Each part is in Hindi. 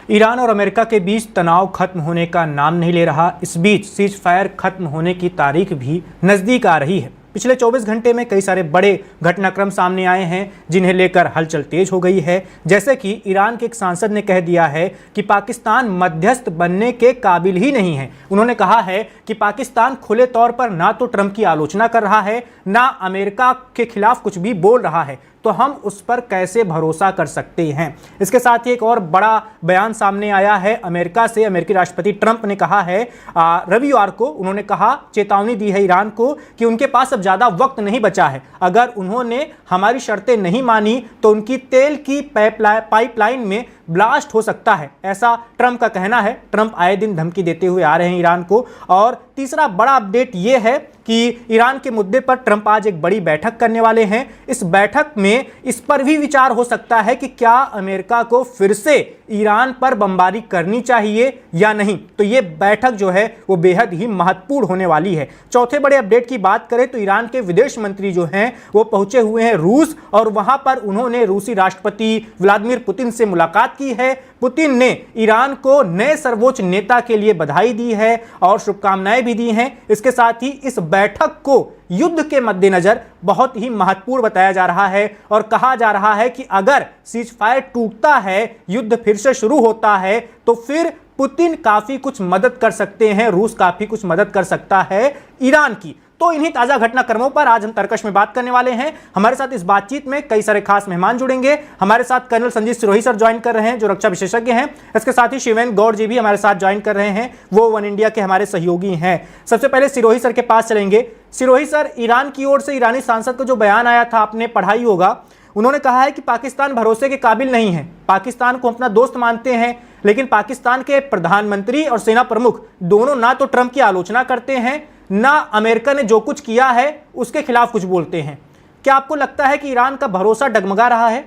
ईरान और अमेरिका के बीच तनाव खत्म होने का नाम नहीं ले रहा। इस बीच सीज फायर खत्म होने की तारीख भी नज़दीक आ रही है। पिछले 24 घंटे में कई सारे बड़े घटनाक्रम सामने आए हैं जिन्हें लेकर हलचल तेज हो गई है। जैसे कि ईरान के एक सांसद ने कह दिया है कि पाकिस्तान मध्यस्थ बनने के काबिल ही नहीं है। उन्होंने कहा है कि पाकिस्तान खुले तौर पर ना तो ट्रंप की आलोचना कर रहा है, ना अमेरिका के खिलाफ कुछ भी बोल रहा है, तो हम उस पर कैसे भरोसा कर सकते हैं। इसके साथ ही एक और बड़ा बयान सामने आया है अमेरिका से। अमेरिकी राष्ट्रपति ट्रंप ने कहा है रविवार को, उन्होंने कहा, चेतावनी दी है ईरान को कि उनके पास अब ज्यादा वक्त नहीं बचा है। अगर उन्होंने हमारी शर्तें नहीं मानी तो उनकी तेल की पाइपलाइन में ब्लास्ट हो सकता है, ऐसा ट्रंप का कहना है। ट्रंप आए दिन धमकी देते हुए आ रहे हैं ईरान को। और तीसरा बड़ा अपडेट यह है कि ईरान के मुद्दे पर ट्रंप आज एक बड़ी बैठक करने वाले हैं। इस बैठक में इस पर भी विचार हो सकता है कि क्या अमेरिका को फिर से ईरान पर बमबारी करनी चाहिए या नहीं। तो यह बैठक जो है वो बेहद ही महत्वपूर्ण होने वाली है। चौथे बड़े अपडेट की बात करें तो ईरान के विदेश मंत्री जो हैं वो पहुंचे हुए हैं रूस, और वहां पर उन्होंने रूसी राष्ट्रपति व्लादिमीर पुतिन से मुलाकात की है। पुतिन ने ईरान को नए सर्वोच्च नेता के लिए बधाई दी है और शुभकामनाएं भी दी हैं। इसके साथ ही इस बैठक को युद्ध के मद्देनजर बहुत ही महत्वपूर्ण बताया जा रहा है और कहा जा रहा है कि अगर सीज फायर टूटता है, युद्ध फिर से शुरू होता है, तो फिर पुतिन काफी कुछ मदद कर सकते हैं, रूस काफी कुछ मदद कर सकता है ईरान की। तो इन्हीं ताजा घटनाक्रमों पर आज हम तर्कश में बात करने वाले हैं। हमारे साथ इस बातचीत में कई सारे खास मेहमान जुड़ेंगे। हमारे साथ colonel Sanjeet Sirohi sir join कर रहे हैं जो रक्षा विशेषज्ञ हैं। इसके साथ ही शिवेन गौड़ जी भी हमारे साथ ज्वाइन कर रहे हैं, वो वन इंडिया के हमारे सहयोगी हैं। सबसे पहले सिरोही सर के पास चलेंगे। सिरोही सर, ईरान की ओर से ईरानी सांसद का जो बयान आया था आपने पढ़ा ही होगा। उन्होंने कहा है कि पाकिस्तान भरोसे के काबिल नहीं है, पाकिस्तान को अपना दोस्त मानते हैं, लेकिन पाकिस्तान के प्रधानमंत्री और सेना प्रमुख दोनों ना तो ट्रंप की आलोचना करते हैं, ना अमेरिका ने जो कुछ किया है उसके खिलाफ कुछ बोलते हैं। क्या आपको लगता है कि ईरान का भरोसा डगमगा रहा है?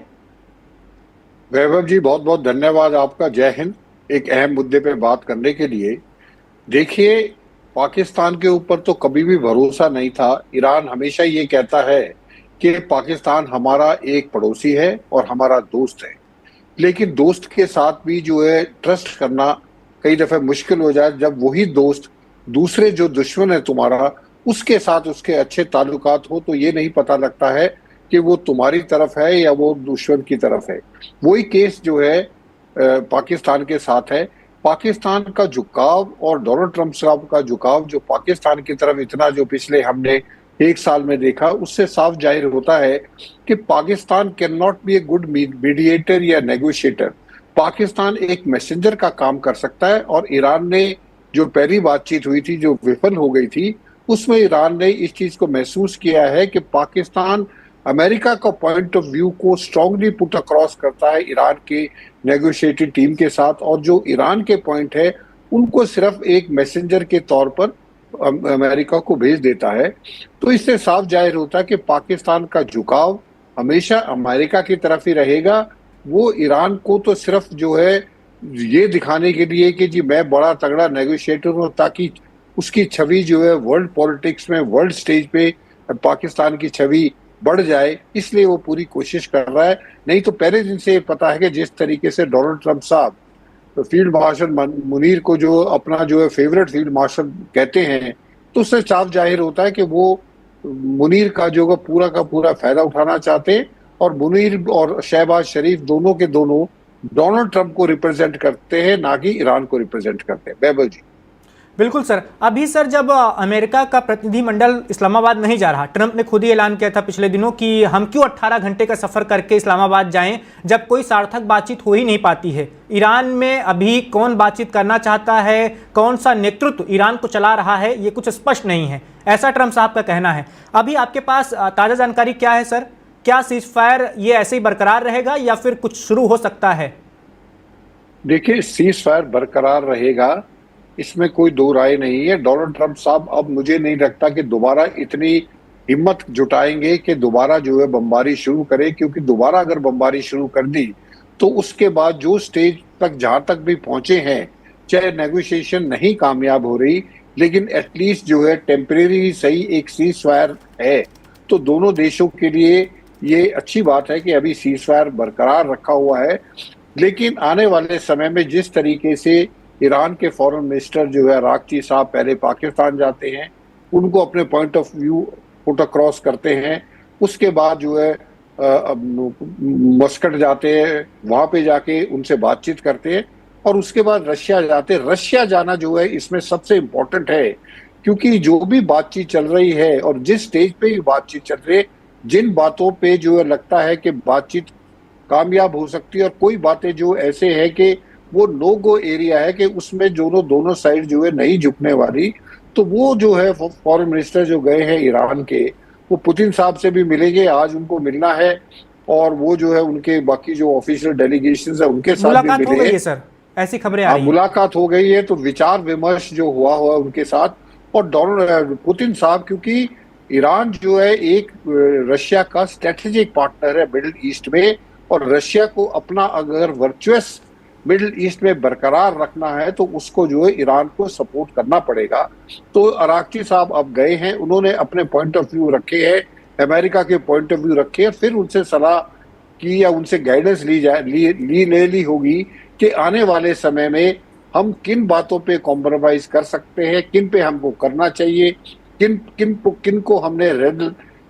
वैभव जी, बहुत बहुत धन्यवाद आपका। जय हिंद। एक अहम मुद्दे पे बात करने के लिए। देखिए, पाकिस्तान के ऊपर तो कभी भी भरोसा नहीं था। ईरान हमेशा ये कहता है कि पाकिस्तान हमारा एक पड़ोसी है और हमारा दोस्त है, लेकिन दोस्त के साथ भी जो है ट्रस्ट करना कई दफे मुश्किल हो जाए जब वही दोस्त दूसरे जो दुश्मन है तुम्हारा, उसके साथ उसके अच्छे ताल्लुकात हो, तो ये नहीं पता लगता है कि वो तुम्हारी तरफ है या वो दुश्मन की तरफ है। वही केस जो है पाकिस्तान के साथ है। पाकिस्तान का झुकाव और डोनाल्ड ट्रंप साहब का झुकाव जो पाकिस्तान की तरफ इतना जो पिछले हमने एक साल में देखा, उससे साफ जाहिर होता है कि Pakistan can not be a good mediator या नेगोशिएटर। पाकिस्तान एक मैसेंजर का काम कर सकता है, और ईरान ने जो पहली बातचीत हुई थी जो विफल हो गई थी, उसमें ईरान ने इस चीज को महसूस किया है कि पाकिस्तान अमेरिका का पॉइंट ऑफ व्यू को स्ट्रांगली पुट अक्रॉस करता है ईरान के नेगोशिएटिंग टीम के साथ, और जो ईरान के पॉइंट है उनको सिर्फ एक मैसेंजर के तौर पर अमेरिका को भेज देता है। तो इससे साफ जाहिर होता है कि पाकिस्तान का झुकाव हमेशा अमेरिका की तरफ ही रहेगा। वो ईरान को तो सिर्फ जो है ये दिखाने के लिए कि जी मैं बड़ा तगड़ा नेगोशिएटर हूं, ताकि उसकी छवि जो है वर्ल्ड पॉलिटिक्स में, वर्ल्ड स्टेज पे पाकिस्तान की छवि बढ़ जाए, इसलिए वो पूरी कोशिश कर रहा है। नहीं तो पहले दिन से पता है कि जिस तरीके से डोनाल्ड ट्रंप साहब तो फील्ड मार्शल मुनीर को जो अपना जो है फेवरेट फील्ड मार्शल कहते हैं, तो उससे साफ जाहिर होता है कि वो मुनीर का जो पूरा का पूरा फायदा उठाना चाहते हैं। और मुनीर और शहबाज शरीफ दोनों के दोनों डोनाल्ड ट्रंप को रिप्रेजेंट करते हैं, ना कि ईरान को रिप्रेजेंट करते हैं। बैबल जी। बिल्कुल सर। अभी सर, जब अमेरिका का प्रतिनिधिमंडल इस्लामाबाद नहीं जा रहा, ट्रंप ने खुद ही ऐलान किया था पिछले दिनों कि हम क्यों 18 घंटे का सफर करके इस्लामाबाद जाएं जब कोई सार्थक बातचीत हो ही नहीं पाती है। ईरान में अभी कौन बातचीत करना चाहता है, कौन सा नेतृत्व ईरान को चला रहा है, ये कुछ स्पष्ट नहीं है, ऐसा ट्रंप साहब का कहना है। अभी आपके पास ताज़ा जानकारी क्या है सर? क्या सीज फायर ये ऐसे ही बरकरार रहेगा या फिर कुछ शुरू हो सकता है? देखिए, सीज फायर बरकरार रहेगा, इसमें कोई दो राय नहीं है। डोनाल्ड ट्रंप साहब अब मुझे नहीं लगता कि दोबारा इतनी हिम्मत जुटाएंगे कि दोबारा जो है बमबारी शुरू करे, क्योंकि दोबारा अगर बमबारी शुरू कर दी तो उसके बाद जो स्टेज तक जहां तक भी पहुंचे हैं, चाहे नेगोशिएशन नहीं कामयाब हो रही, लेकिन एटलीस्ट जो है टेम्परेरी सही एक सीज फायर है, तो दोनों देशों के लिए ये अच्छी बात है कि अभी सीज फायर बरकरार रखा हुआ है। लेकिन आने वाले समय में जिस तरीके से ईरान के फॉरेन मिनिस्टर जो है अरागची साहब पहले पाकिस्तान जाते हैं, उनको अपने point of view put across करते हैं, उसके बाद जो है मस्कट जाते हैं, वहां पे जाके उनसे बातचीत करते हैं, और उसके बाद रशिया जाते हैं। रशिया जाना जो है इसमें सबसे इम्पोर्टेंट है, क्योंकि जो भी बातचीत चल रही है और जिस स्टेज पे भी बातचीत चल रही है, जिन बातों पे जो है लगता है कि बातचीत कामयाब हो सकती है, और कोई बातें जो ऐसे है कि वो नो गो एरिया है कि उसमें दोनों साइड जो है नहीं झुकने वाली, तो वो जो है फॉरेन मिनिस्टर जो गए हैं ईरान के, वो पुतिन साहब से भी मिलेंगे, आज उनको मिलना है, और वो जो है उनके बाकी जो ऑफिशियल डेलीगेशन है उनके साथ भी मुलाकात हो मिले गई हैं। है सर, ऐसी खबरें आ हाँ, रही हैं। मुलाकात हो गई है, तो विचार विमर्श जो हुआ हुआ उनके साथ। और डोनाल्ड पुतिन साहब, क्योंकि ईरान जो है एक रशिया का स्ट्रेटेजिक पार्टनर है मिडिल ईस्ट में, और रशिया को अपना अगर वर्चुअस मिडिल ईस्ट में बरकरार रखना है तो उसको जो है ईरान को सपोर्ट करना पड़ेगा। तो अरागची साहब अब गए हैं, उन्होंने अपने पॉइंट ऑफ व्यू रखे हैं, अमेरिका के पॉइंट ऑफ व्यू रखे हैं, फिर उनसे सलाह की या उनसे गाइडेंस ली जाए ले ली होगी कि आने वाले समय में हम किन बातों पे कॉम्प्रोमाइज कर सकते हैं, किन पे हमको करना चाहिए, किन को हमने रेड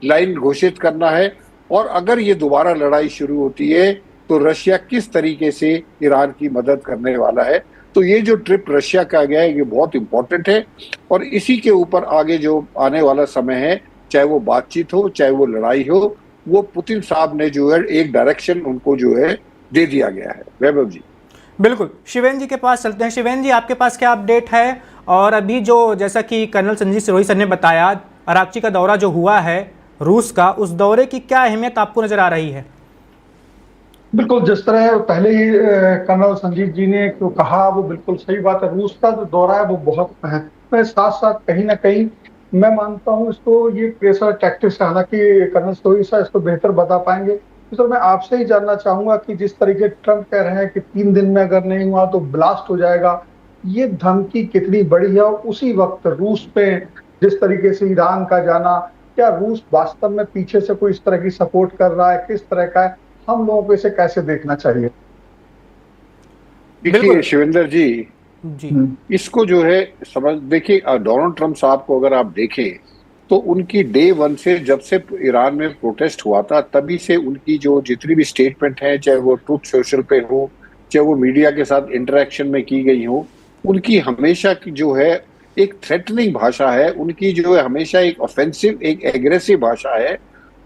लाइन घोषित करना है, और अगर ये दोबारा लड़ाई शुरू होती है तो रशिया किस तरीके से ईरान की मदद करने वाला है। तो ये जो ट्रिप रशिया का गया है ये बहुत इंपॉर्टेंट है, और इसी के ऊपर आगे जो आने वाला समय है, चाहे वो बातचीत हो चाहे वो लड़ाई हो, वो पुतिन साहब ने जो है एक डायरेक्शन उनको जो है दे दिया गया है। वैभव जी। बिल्कुल, शिवेन जी के पास चलते हैं। शिवेन जी, आपके पास क्या अपडेट है? और अभी जो जैसा कि कर्नल संजीव सिरोही सर ने बताया, अरागची का दौरा जो हुआ है रूस का, उस दौरे की क्या अहमियत आपको नजर आ रही है? बिल्कुल, जिस तरह पहले ही कर्नल संजीव जी ने जो कहा वो बिल्कुल सही बात है। रूस का जो दौरा है वो बहुत महत्वपूर्ण है। साथ साथ कहीं ना कहीं मैं मानता हूँ इसको ये प्रेशर टैक्टिक्स है। हालांकि कर्नल सोई साहब इसको बेहतर बता पाएंगे। तो मैं आपसे ही जानना चाहूंगा कि जिस तरीके ट्रंप कह रहे हैं कि 3 दिन में अगर नहीं हुआ तो ब्लास्ट हो जाएगा, ये धमकी कितनी बड़ी है? और उसी वक्त रूस पे जिस तरीके से ईरान का जाना, क्या रूस वास्तव में पीछे से कोई इस तरह की सपोर्ट कर रहा है, किस तरह का है, हम लोगों को इसे कैसे देखना चाहिए? देखिए शिवेंद्र जी, जी, इसको जो है समझ देखिए, डोनाल्ड ट्रंप साहब को अगर आप देखें तो उनकी डे वन से, जब से ईरान में प्रोटेस्ट हुआ था तभी से उनकी जो जितनी भी स्टेटमेंट है, चाहे वो ट्रूथ सोशल पे हो, चाहे वो मीडिया के साथ इंटरेक्शन में की गई हो, उनकी हमेशा की जो है एक थ्रेटनिंग भाषा है, उनकी जो है हमेशा एक ऑफेंसिव, एक एग्रेसिव भाषा है।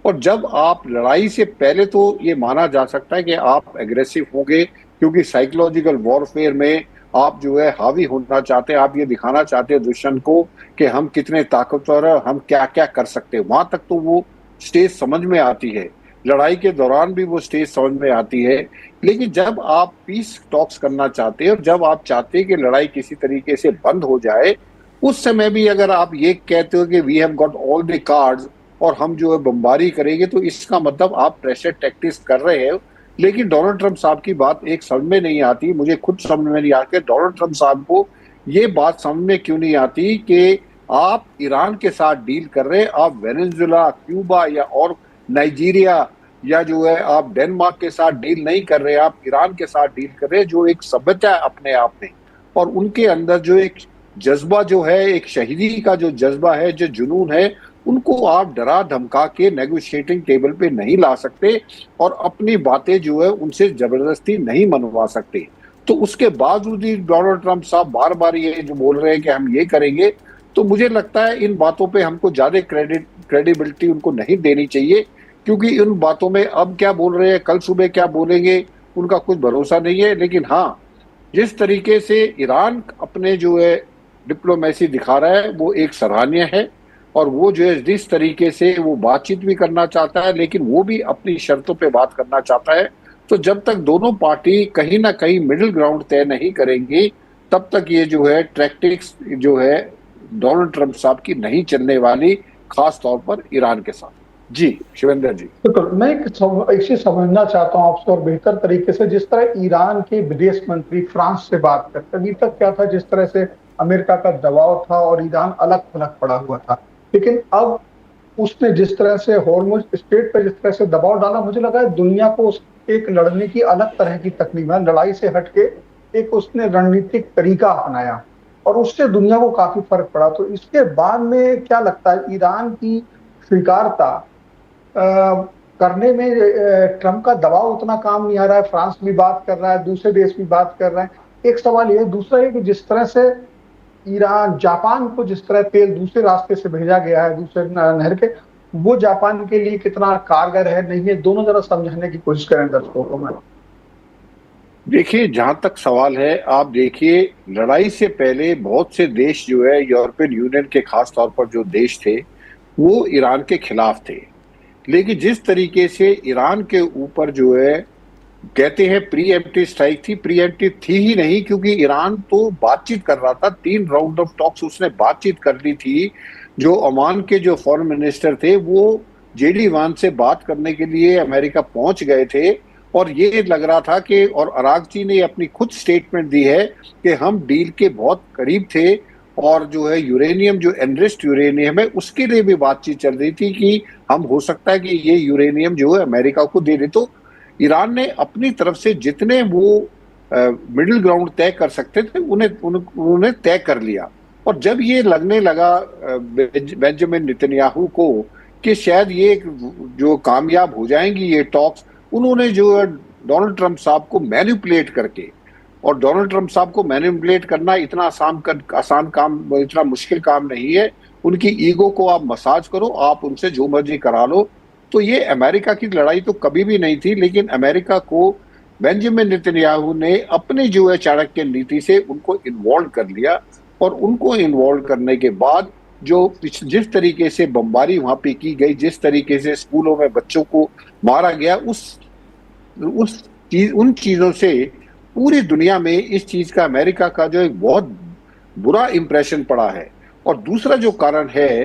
और जब आप लड़ाई से पहले, तो ये माना जा सकता है कि आप एग्रेसिव होंगे, क्योंकि साइकोलॉजिकल वॉरफेयर में आप जो है हावी होना चाहते हैं, आप ये दिखाना चाहते हैं दुश्मन को कि हम कितने ताकतवर हैं, हम क्या क्या कर सकते हैं। वहां तक तो वो स्टेज समझ में आती है, लड़ाई के दौरान भी वो स्टेज समझ में आती है। लेकिन जब आप पीस टॉक्स करना चाहते हैं और जब आप चाहते हैं कि लड़ाई किसी तरीके से बंद हो जाए, उस समय भी अगर आप ये कहते हो कि we have got all the cards और हम जो है बमबारी करेंगे, तो इसका मतलब आप प्रेशर टैक्टिक्स कर रहे हो। लेकिन डोनाल्ड ट्रंप साहब की बात एक समझ में नहीं आती, मुझे खुद समझ में नहीं आती डोनाल्ड ट्रंप साहब को ये बात समझ में क्यों नहीं आती कि आप ईरान के साथ डील कर रहे हैं, आप वेनेजुएला, क्यूबा या और नाइजीरिया या जो है आप डेनमार्क के साथ डील नहीं कर रहे, आप ईरान के साथ डील कर रहे हैं, जो एक सभ्यता है अपने आप में, और उनके अंदर जो एक जज्बा जो है, एक शहीदी का जो जज्बा है, जो जुनून है, उनको आप डरा धमका के नेगोशिएटिंग टेबल पे नहीं ला सकते और अपनी बातें जो है उनसे जबरदस्ती नहीं मनवा सकते। तो उसके बावजूद भी डोनाल्ड ट्रंप साहब बार बार ये जो बोल रहे हैं कि हम ये करेंगे, तो मुझे लगता है इन बातों पे हमको ज्यादा क्रेडिबिलिटी उनको नहीं देनी चाहिए, क्योंकि इन बातों में अब क्या बोल रहे हैं, कल सुबह क्या बोलेंगे, उनका कुछ भरोसा नहीं है। लेकिन हाँ, जिस तरीके से ईरान अपने जो है डिप्लोमेसी दिखा रहा है वो एक सराहनीय है, और वो जो है जिस तरीके से वो बातचीत भी करना चाहता है, लेकिन वो भी अपनी शर्तों पे बात करना चाहता है। तो जब तक दोनों पार्टी कहीं ना कहीं मिडिल ग्राउंड तय नहीं करेंगी, तब तक ये जो है टैक्टिक्स जो है डोनाल्ड ट्रंप साहब की नहीं चलने वाली, खास तौर पर ईरान के साथ। जी शिवेंद्र जी। बिल्कुल, मैं एक चीज समझना चाहता हूँ आपसे और बेहतर तरीके से। जिस तरह ईरान के विदेश मंत्री फ्रांस से बात करते, अभी तक क्या था, जिस तरह से अमेरिका का दबाव था और ईरान अलग थलग पड़ा हुआ था, लेकिन अब उसने जिस तरह से हॉर्मुज स्ट्रेट पर जिस तरह से दबाव डाला, मुझे लगा है दुनिया को एक लड़ने की अलग तरह की तकनीक है, लड़ाई से हटके एक उसने रणनीतिक तरीका अपनाया और उससे दुनिया को काफी फर्क पड़ा। तो इसके बाद में क्या लगता है, ईरान की स्वीकारता करने में ट्रंप का दबाव उतना काम नहीं आ रहा है। फ्रांस भी बात कर रहा है, दूसरे देश भी बात कर रहे हैं। एक सवाल ये, दूसरा ये कि जिस तरह से ईरान, जापान को जिस तरह तेल दूसरे रास्ते से भेजा गया है, दूसरे नहर के, वो जापान के लिए कितना कारगर है नहीं है, दोनों जरा समझने की कोशिश करें दर्शकों को। मैं देखिए, जहां तक सवाल है, आप देखिए, लड़ाई से पहले बहुत से देश जो है, यूरोपियन यूनियन के खास तौर पर जो देश थे, वो ईरान के खिलाफ थे। लेकिन जिस तरीके से ईरान के ऊपर जो है, कहते हैं प्री एम्प्टिव स्ट्राइक थी, प्री एम्प्टिव थी ही नहीं, क्योंकि ईरान तो बातचीत कर रहा था। 3 राउंड ऑफ टॉक्स उसने बातचीत कर ली थी। जो ओमान के जो फॉरेन मिनिस्टर थे, वो जेडी वान से बात करने के लिए अमेरिका पहुंच गए थे। और ये लग रहा था कि, और अरागची ने अपनी खुद स्टेटमेंट दी है कि हम डील के बहुत करीब थे, और जो है यूरेनियम, जो एनरिच्ड यूरेनियम है, उसके लिए भी बातचीत चल रही थी कि हम, हो सकता है कि ये यूरेनियम जो है अमेरिका को दे दे। तो ईरान ने अपनी तरफ से जितने वो मिडिल ग्राउंड तय कर सकते थे, उन्हें तय कर लिया। और जब ये लगने लगा बेंजामिन नेतन्याहू को कि शायद ये जो कामयाब हो जाएंगी ये टॉक्स, उन्होंने जो है डोनाल्ड ट्रंप साहब को मैनिपुलेट करके, और डोनाल्ड ट्रंप साहब को मैनिपुलेट करना इतना आसान काम, इतना मुश्किल काम नहीं है। उनकी ईगो को आप मसाज करो, आप उनसे जो मर्जी करा लो। तो ये अमेरिका की लड़ाई तो कभी भी नहीं थी, लेकिन अमेरिका को बेंजामिन नेतन्याहू ने अपने जो है चाणक्य नीति से उनको इन्वॉल्व कर लिया। और उनको इन्वॉल्व करने के बाद जो जिस तरीके से बमबारी वहां पे की गई, जिस तरीके से स्कूलों में बच्चों को मारा गया, उन चीजों से पूरी दुनिया में इस चीज का, अमेरिका का जो एक बहुत बुरा इंप्रेशन पड़ा है। और दूसरा जो कारण है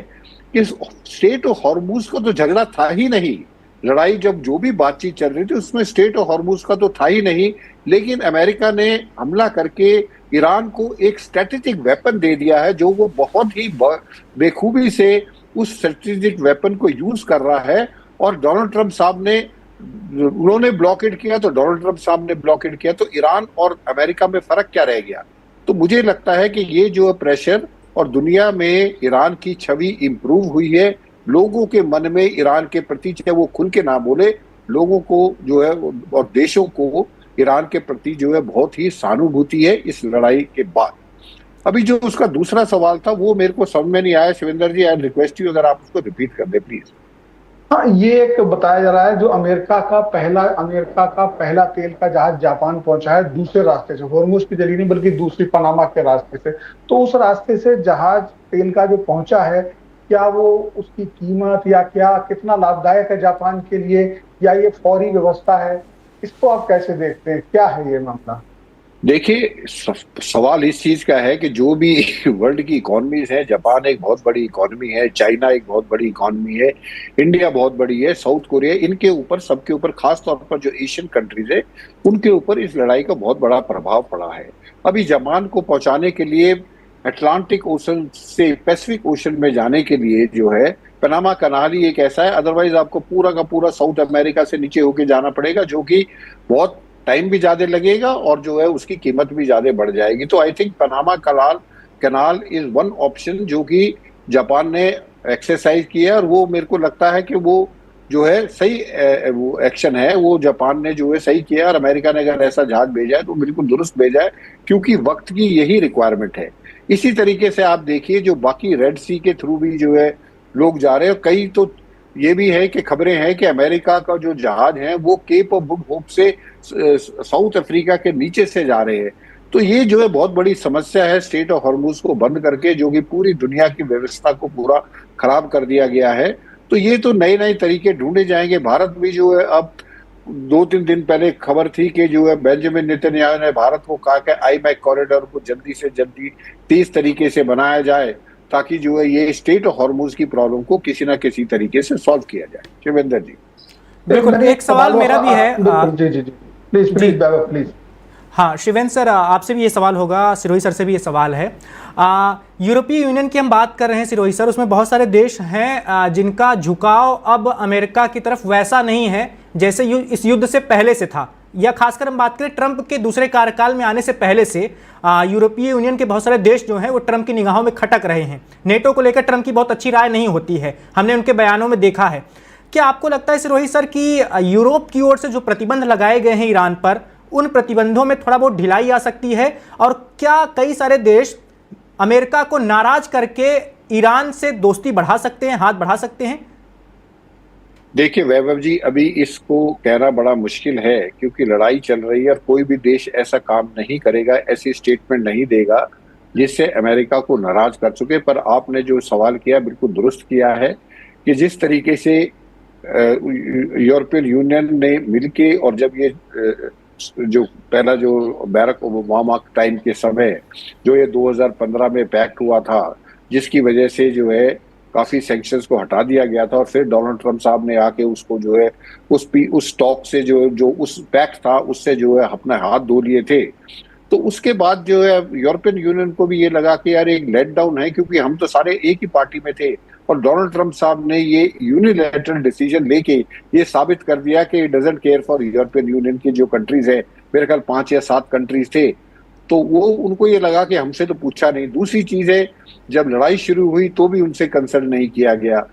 कि स्टेट ऑफ हॉर्मुज का तो झगड़ा था ही नहीं। लड़ाई जब जो भी बातचीत चल रही थी, उसमें स्टेट ऑफ हॉर्मुज का तो था ही नहीं। लेकिन अमेरिका ने हमला करके ईरान को एक स्ट्रेटेजिक वेपन दे दिया है, जो वो बहुत ही बेखूबी से उस स्ट्रेटेजिक वेपन को यूज कर रहा है। और डोनाल्ड ट्रंप साहब ने, उन्होंने ब्लॉकेड किया तो डोनाल्ड ट्रंप साहब ने ब्लॉकेड किया, तो ईरान और अमेरिका में फर्क क्या रह गया? तो मुझे लगता है कि ये जो प्रेशर, और दुनिया में ईरान की छवि इंप्रूव हुई है। लोगों के मन में ईरान के प्रति, चाहे वो खुल के ना बोले, लोगों को जो है और देशों को ईरान के प्रति जो है बहुत ही सहानुभूति है इस लड़ाई के बाद। अभी जो उसका दूसरा सवाल था, वो मेरे को समझ में नहीं आया। शिवेंद्र जी, आई रिक्वेस्ट यू, अगर आप उसको रिपीट कर दे प्लीज। हाँ, ये एक बताया जा रहा है, जो अमेरिका का पहला तेल का जहाज जापान पहुंचा है दूसरे रास्ते से, होर्मुज के जरिए नहीं बल्कि दूसरी पनामा के रास्ते से। तो उस रास्ते से जहाज तेल का जो पहुंचा है, क्या वो, उसकी कीमत या क्या, कितना लाभदायक है जापान के लिए, या ये फौरी व्यवस्था है? इसको आप कैसे देखते हैं, क्या है ये मामला? देखिए, सवाल इस चीज का है कि जो भी वर्ल्ड की इकोनॉमीज है, जापान एक बहुत बड़ी इकोनॉमी है, चाइना एक बहुत बड़ी इकोनॉमी है, इंडिया बहुत बड़ी है, साउथ कोरिया, इनके ऊपर, सबके ऊपर, खास तौर पर जो एशियन कंट्रीज है, उनके ऊपर इस लड़ाई का बहुत बड़ा प्रभाव पड़ा है। अभी जापान को पहुंचाने के लिए, अटलांटिक ओशन से पैसिफिक ओशन में जाने के लिए जो है, पनामा कनाल ही एक ऐसा है। अदरवाइज आपको पूरा का पूरा साउथ अमेरिका से नीचे होके जाना पड़ेगा, जो कि बहुत टाइम भी ज्यादा लगेगा और जो है उसकी कीमत भी ज्यादा बढ़ जाएगी। तो I think Panama canal is one option जो कि जापान ने एक्सरसाइज किया, और वो मेरे को लगता है कि वो जो है सही वो एक्शन है, वो जापान ने जो है सही किया। और अमेरिका ने अगर ऐसा जहाज भेजा है तो बिल्कुल दुरुस्त भेजा है, क्योंकि वक्त की यही रिक्वायरमेंट है। इसी तरीके से आप देखिए, जो बाकी रेड सी के थ्रू भी जो है लोग जा रहे हैं। कई तो ये भी है कि खबरें हैं कि अमेरिका का जो जहाज है वो केप ऑफ गुड होप से साउथ अफ्रीका के नीचे से जा रहे हैं। तो ये जो है बहुत बड़ी समस्या है, स्टेट ऑफ हॉर्मुज को बंद करके, जो कि पूरी दुनिया की व्यवस्था को पूरा खराब कर दिया गया है। तो ये तो नए नए तरीके ढूंढे जाएंगे। भारत भी जो है, अब 2-3 दिन पहले खबर थी कि जो है बेंजामिन नेतन्याहू ने भारत को कहा कि आई-मैक कॉरिडोर को जल्दी से जल्दी तेज तरीके से बनाया जाए, ताकि जो है ये स्टेट ऑफ हॉर्मुज की प्रॉब्लम को किसी ना किसी तरीके से सॉल्व किया जाए। शिवेंद्र जी। बिल्कुल, एक सवाल मेरा भी है। जी जी जी, प्लीज। हाँ शिवेंद्र सर, आपसे भी ये सवाल होगा, सिरोही सर से भी ये सवाल है। यूरोपीय यूनियन की हम बात कर रहे हैं सिरोही सर, उसमें बहुत सारे देश हैं जिनका झुकाव अब अमेरिका की तरफ वैसा नहीं है जैसे इस युद्ध से पहले से था, या खासकर हम बात करें ट्रंप के दूसरे कार्यकाल में आने से पहले से यूरोपीय यूनियन के बहुत सारे देश जो हैं वो ट्रंप की निगाहों में खटक रहे हैं। नेटो को लेकर ट्रंप की बहुत अच्छी राय नहीं होती है, हमने उनके बयानों में देखा है। क्या आपको लगता है सिरोही सर कि यूरोप की ओर से जो प्रतिबंध लगाए गए हैं ईरान पर, उन प्रतिबंधों में थोड़ा बहुत ढिलाई आ सकती है? और क्या कई सारे देश अमेरिका को नाराज करके ईरान से दोस्ती बढ़ा सकते हैं, हाथ बढ़ा सकते हैं? देखिए वैभव जी, अभी इसको कहना बड़ा मुश्किल है क्योंकि लड़ाई चल रही है और कोई भी देश ऐसा काम नहीं करेगा, ऐसी स्टेटमेंट नहीं देगा जिससे अमेरिका को नाराज कर चुके। पर आपने जो सवाल किया बिल्कुल दुरुस्त किया है कि जिस तरीके से यूरोपियन यूनियन ने मिलके, और जब ये जो पहला जो बैरक ओबामा टाइम के समय जो ये 2015 में पैक्ट हुआ था, जिसकी वजह से जो है काफी सैंक्शंस को हटा दिया गया था, और फिर डोनाल्ड ट्रंप साहब ने आके उसको जो है उस स्टॉक से जो उस पैक्ट था उससे जो है अपने हाथ धो लिए थे। तो उसके बाद जो है यूरोपियन यूनियन को भी ये लगा कि यार एक लेट डाउन है, क्योंकि हम तो सारे एक ही पार्टी में थे और डोनाल्ड ट्रंप साहब ने ये यूनिलैटरल डिसीजन लेके ये साबित कर दिया कि doesn't care for European union की जो कंट्रीज है, मेरे ख्याल 5 या 7 कंट्रीज थे, तो वो उनको ये लगा कि हमसे तो पूछा नहीं। दूसरी चीज है, जब लड़ाई शुरू हुई तो भी उनसे कंसल्ट नहीं किया गया,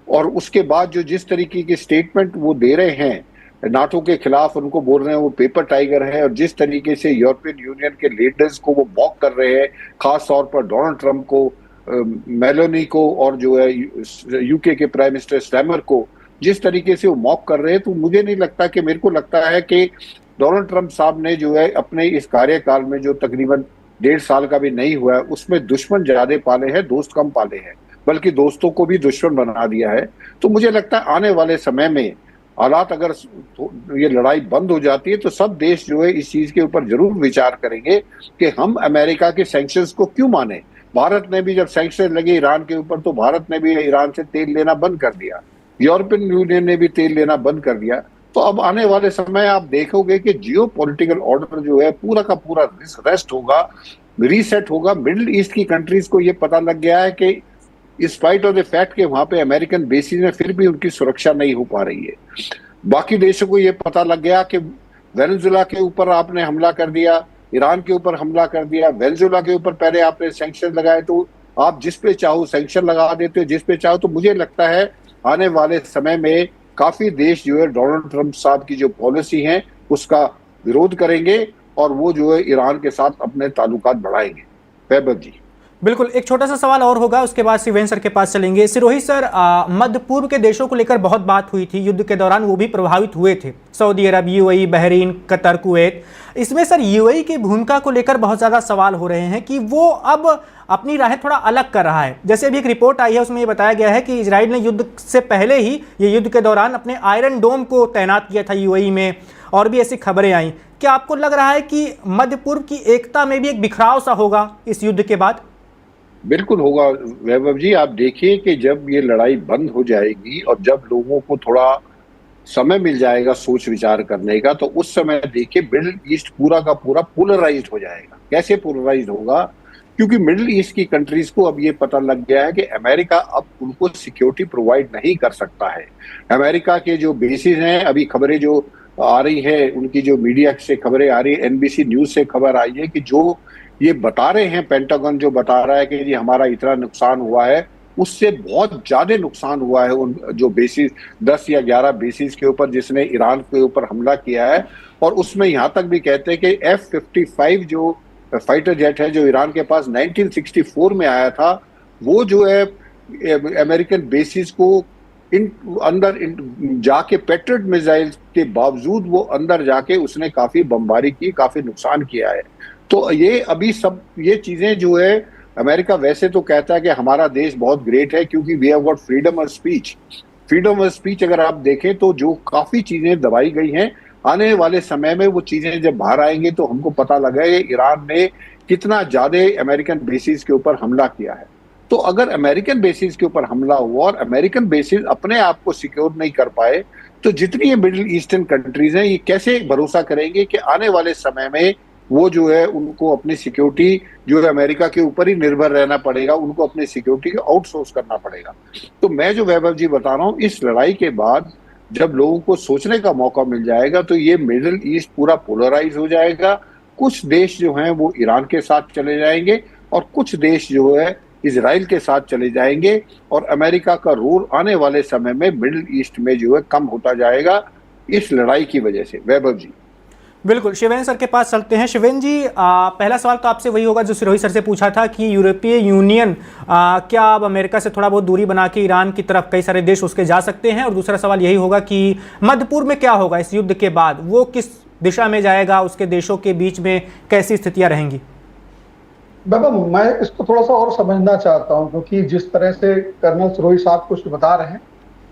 और उसके बाद जो जिस तरीके की स्टेटमेंट वो दे रहे हैं नाटो के खिलाफ, उनको बोल रहे हैं वो पेपर टाइगर है, और जिस तरीके से यूरोपियन यूनियन के लीडर्स को वो मॉक कर रहे हैं, खास तौर पर डोनाल्ड ट्रंप को, मेलोनी को, और जो है यूके के प्राइम मिनिस्टर स्टैमर को, जिस तरीके से वो मॉक कर रहे हैं, तो मुझे नहीं लगता कि, मेरे को लगता है कि डोनाल्ड ट्रंप साहब ने जो है अपने इस कार्यकाल में जो तकरीबन 1.5 साल का भी नहीं हुआ है उसमें दुश्मन ज्यादा पाले हैं, दोस्त कम पाले हैं, बल्कि दोस्तों को भी दुश्मन बना दिया है। तो मुझे लगता है आने वाले समय में हालात अगर ये लड़ाई बंद हो जाती है तो सब देश जो है इस चीज के ऊपर जरूर विचार करेंगे कि हम अमेरिका के सैंक्शंस को क्यों माने। भारत ने भी जब सैंक्शन लगे ईरान के ऊपर तो भारत ने भी ईरान से तेल लेना बंद कर दिया, यूरोपियन यूनियन ने भी तेल लेना बंद कर दिया। तो अब आने वाले समय आप देखोगे कि जियो पॉलिटिकल ऑर्डर जो है पूरा का पूरा रेस्ट होगा, रीसेट होगा। मिडिल ईस्ट की कंट्रीज को ये पता लग गया है कि स्पाइट ऑफ द फैक्ट के वहां पे अमेरिकन बेसिस में फिर भी उनकी सुरक्षा नहीं हो पा रही है। बाकी देशों को ये पता लग गया कि वेनेजुएला के ऊपर आपने हमला कर दिया, ईरान के ऊपर हमला कर दिया, वेनेजुएला के ऊपर पहले आपने सैंक्शन लगाए, तो आप जिस पे चाहो सैंक्शन लगा देते हो, जिस पे चाहो। तो मुझे लगता है आने वाले समय में काफी देश जो है डोनाल्ड ट्रंप साहब की जो पॉलिसी है उसका विरोध करेंगे और वो जो है ईरान के साथ अपने ताल्लुकात बढ़ाएंगे। वैभव जी, बिल्कुल, एक छोटा सा सवाल और होगा, उसके बाद शिवेंद्र सर के पास चलेंगे। सिरोही सर, मध्य पूर्व के देशों को लेकर बहुत बात हुई थी युद्ध के दौरान, वो भी प्रभावित हुए थे, सऊदी अरब, यूएई, बहरीन, कतर, कुवैत। इसमें सर यूएई की भूमिका को लेकर बहुत ज़्यादा सवाल हो रहे हैं कि वो अब अपनी राहें थोड़ा अलग कर रहा है। जैसे अभी एक रिपोर्ट आई है उसमें ये बताया गया है कि इजराइल ने युद्ध से पहले ही, ये युद्ध के दौरान, अपने आयरन डोम को तैनात किया था यूएई में, और भी ऐसी खबरें आई। क्या आपको लग रहा है कि मध्य पूर्व की एकता में भी एक बिखराव सा होगा इस युद्ध के बाद? बिल्कुल होगा वैभव जी। आप देखिए कि जब ये लड़ाई बंद हो जाएगी और जब लोगों को थोड़ा समय मिल जाएगा सोच विचार करने का, तो उस समय देखिए मिडिल ईस्ट पूरा का पूरा पोलराइज्ड हो जाएगा। कैसे पोलराइज्ड होगा? क्योंकि मिडिल ईस्ट की कंट्रीज को अब ये पता लग गया है कि अमेरिका अब उनको सिक्योरिटी प्रोवाइड नहीं कर सकता है। अमेरिका के जो बेसिस हैं, अभी खबरें जो आ रही है, उनकी जो मीडिया से खबरें आ रही है, एनबीसी न्यूज से खबर आई है कि जो ये बता रहे हैं, पेंटागन जो बता रहा है कि जी हमारा इतना नुकसान हुआ है, उससे बहुत ज्यादा नुकसान हुआ है उन जो बेसिस 10 या 11 बेसिस के ऊपर जिसने ईरान के ऊपर हमला किया है। और उसमें यहाँ तक भी कहते हैं कि F-55 जो फाइटर जेट है जो ईरान के पास 1964 में आया था, वो जो है अमेरिकन बेसिस को अंदर जाके पेट्रियट मिसाइल के बावजूद वो अंदर जाके उसने काफी बमबारी की, काफी नुकसान किया है। तो ये अभी सब ये चीजें जो है, अमेरिका वैसे तो कहता है कि हमारा देश बहुत ग्रेट है क्योंकि we have got freedom of speech. Freedom of speech अगर आप देखें तो जो काफी चीजें दबाई गई हैं, आने वाले समय में वो चीजें जब बाहर आएंगी तो हमको पता लगा कि ईरान ने कितना ज्यादा अमेरिकन बेसिस के ऊपर हमला किया है। तो अगर अमेरिकन बेसिस के ऊपर हमला हुआ और अमेरिकन बेसिस अपने आप को सिक्योर नहीं कर पाए, तो जितनी ये मिडिल ईस्टर्न कंट्रीज हैं ये कैसे भरोसा करेंगे कि आने वाले समय में वो जो है उनको अपनी सिक्योरिटी जो है अमेरिका के ऊपर ही निर्भर रहना पड़ेगा, उनको अपनी सिक्योरिटी को आउटसोर्स करना पड़ेगा। तो मैं जो वैभव जी बता रहा हूँ, इस लड़ाई के बाद जब लोगों को सोचने का मौका मिल जाएगा तो ये मिडिल ईस्ट पूरा पोलराइज हो जाएगा। कुछ देश जो हैं वो ईरान के साथ चले जाएंगे और कुछ देश जो है इजराइल के साथ चले जाएंगे, और अमेरिका का रोल आने वाले समय में मिडिल ईस्ट में जो है कम होता जाएगा इस लड़ाई की वजह से। वैभव जी। बिल्कुल, शिवेन सर के पास चलते हैं। शिवेन जी, पहला सवाल तो आपसे वही होगा जो सिरोही सर से पूछा था कि यूरोपीय यूनियन क्या अब अमेरिका से थोड़ा बहुत दूरी बना के ईरान की तरफ कई सारे देश उसके जा सकते हैं, और दूसरा सवाल यही होगा कि मध्य पूर्व में क्या होगा इस युद्ध के बाद, वो किस दिशा में जाएगा, उसके देशों के बीच में कैसी स्थितियां रहेंगी? बाबा, मैं इसको थोड़ा सा और समझना चाहता हूँ, क्योंकि जिस तरह से कर्नल सिरोही साहब कुछ बता रहे हैं,